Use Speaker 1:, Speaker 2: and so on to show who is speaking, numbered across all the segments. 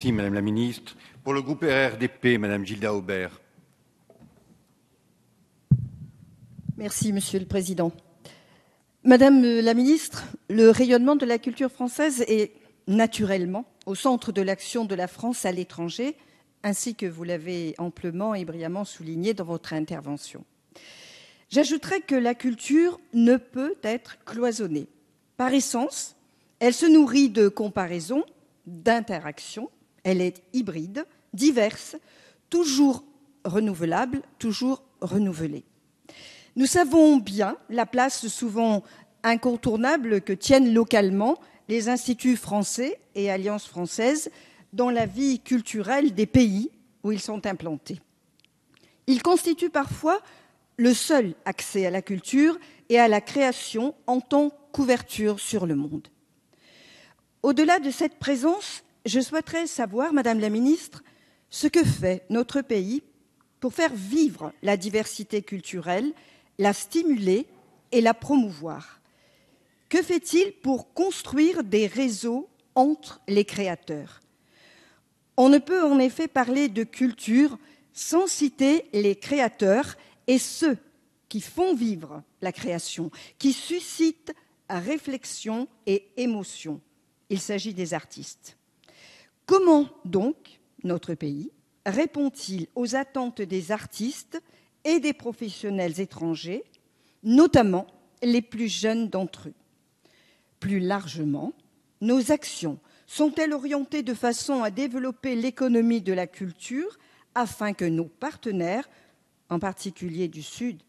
Speaker 1: Merci, Madame la Ministre. Pour le groupe RRDP, Madame Gilda Aubert.
Speaker 2: Merci, Monsieur le Président. Madame la Ministre, le rayonnement de la culture française est naturellement au centre de l'action de la France à l'étranger, ainsi que vous l'avez amplement et brillamment souligné dans votre intervention. J'ajouterai que la culture ne peut être cloisonnée. Par essence, elle se nourrit de comparaisons, d'interactions, elle est hybride, diverse, toujours renouvelable, toujours renouvelée. Nous savons bien la place souvent incontournable que tiennent localement les instituts français et alliances françaises dans la vie culturelle des pays où ils sont implantés. Ils constituent parfois le seul accès à la culture et à la création en tant qu'ouverture sur le monde. Au-delà de cette présence, je souhaiterais savoir, Madame la Ministre, ce que fait notre pays pour faire vivre la diversité culturelle, la stimuler et la promouvoir. Que fait-il pour construire des réseaux entre les créateurs? On ne peut en effet parler de culture sans citer les créateurs et ceux qui font vivre la création, qui suscitent réflexion et émotion. Il s'agit des artistes. Comment donc notre pays répond-il aux attentes des artistes et des professionnels étrangers, notamment les plus jeunes d'entre eux? Plus largement, nos actions sont-elles orientées de façon à développer l'économie de la culture afin que nos partenaires, en particulier du Sud,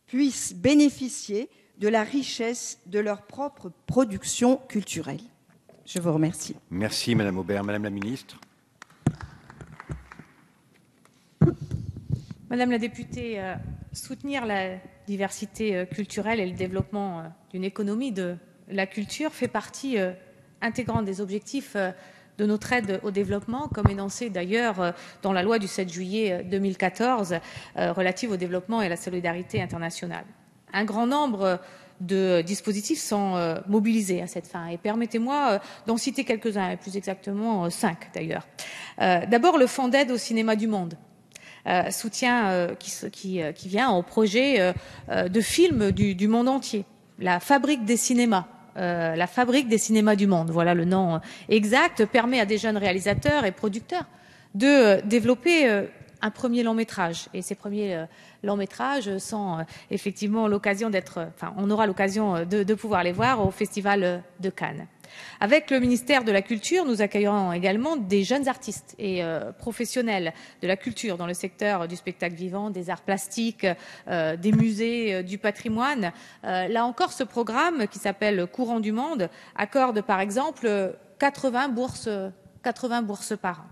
Speaker 2: puissent bénéficier de la richesse de leur propre production culturelle? Je vous remercie.
Speaker 1: Merci, Madame Aubert. Madame la Ministre.
Speaker 3: Madame la députée, soutenir la diversité culturelle et le développement d'une économie de la culture fait partie intégrante des objectifs de notre aide au développement, comme énoncé d'ailleurs dans la loi du 7 juillet 2014 relative au développement et à la solidarité internationale. Un grand nombre de dispositifs sont mobilisés à cette fin. Et permettez-moi d'en citer quelques-uns, et plus exactement 5 d'ailleurs. D'abord, le Fonds d'aide au cinéma du monde. Soutien qui vient au projet de films du monde entier. La fabrique des cinémas. La fabrique des cinémas du monde, voilà le nom exact, permet à des jeunes réalisateurs et producteurs de développer un premier long métrage. Et ces premiers longs métrages sont effectivement l'occasion on aura l'occasion de pouvoir les voir au Festival de Cannes. Avec le ministère de la Culture, nous accueillerons également des jeunes artistes et professionnels de la culture dans le secteur du spectacle vivant, des arts plastiques, des musées, du patrimoine. Là encore, ce programme qui s'appelle Courant du Monde accorde par exemple 80 bourses par an.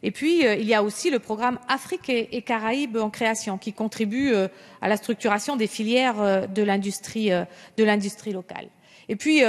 Speaker 3: Et puis, il y a aussi le programme Afrique et Caraïbes en création qui contribue à la structuration des filières de l'industrie locale. Et puis,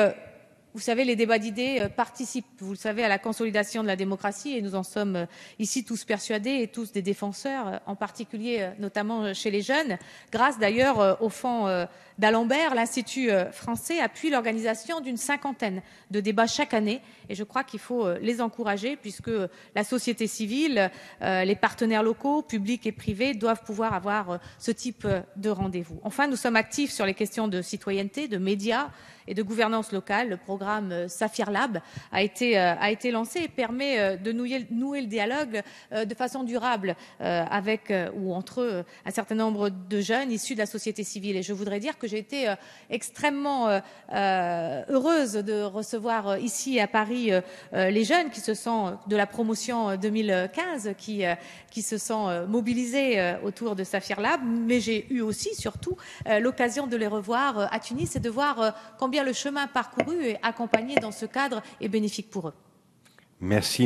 Speaker 3: vous savez, les débats d'idées participent, vous le savez, à la consolidation de la démocratie et nous en sommes ici tous persuadés et tous des défenseurs, en particulier notamment chez les jeunes. Grâce d'ailleurs au fonds d'Alembert, l'Institut français appuie l'organisation d'une 50aine de débats chaque année et je crois qu'il faut les encourager puisque la société civile, les partenaires locaux, publics et privés doivent pouvoir avoir ce type de rendez-vous. Enfin, nous sommes actifs sur les questions de citoyenneté, de médias et de gouvernance locale. Le programme Saphir Lab a été lancé et permet de nouer le dialogue de façon durable avec ou entre un certain nombre de jeunes issus de la société civile. Et je voudrais dire que j'ai été extrêmement heureuse de recevoir ici à Paris les jeunes qui se sont de la promotion 2015 qui se sont mobilisés autour de Saphir Lab, mais j'ai eu aussi surtout l'occasion de les revoir à Tunis et de voir combien le chemin parcouru et accompagné dans ce cadre est bénéfique pour eux.
Speaker 1: Merci.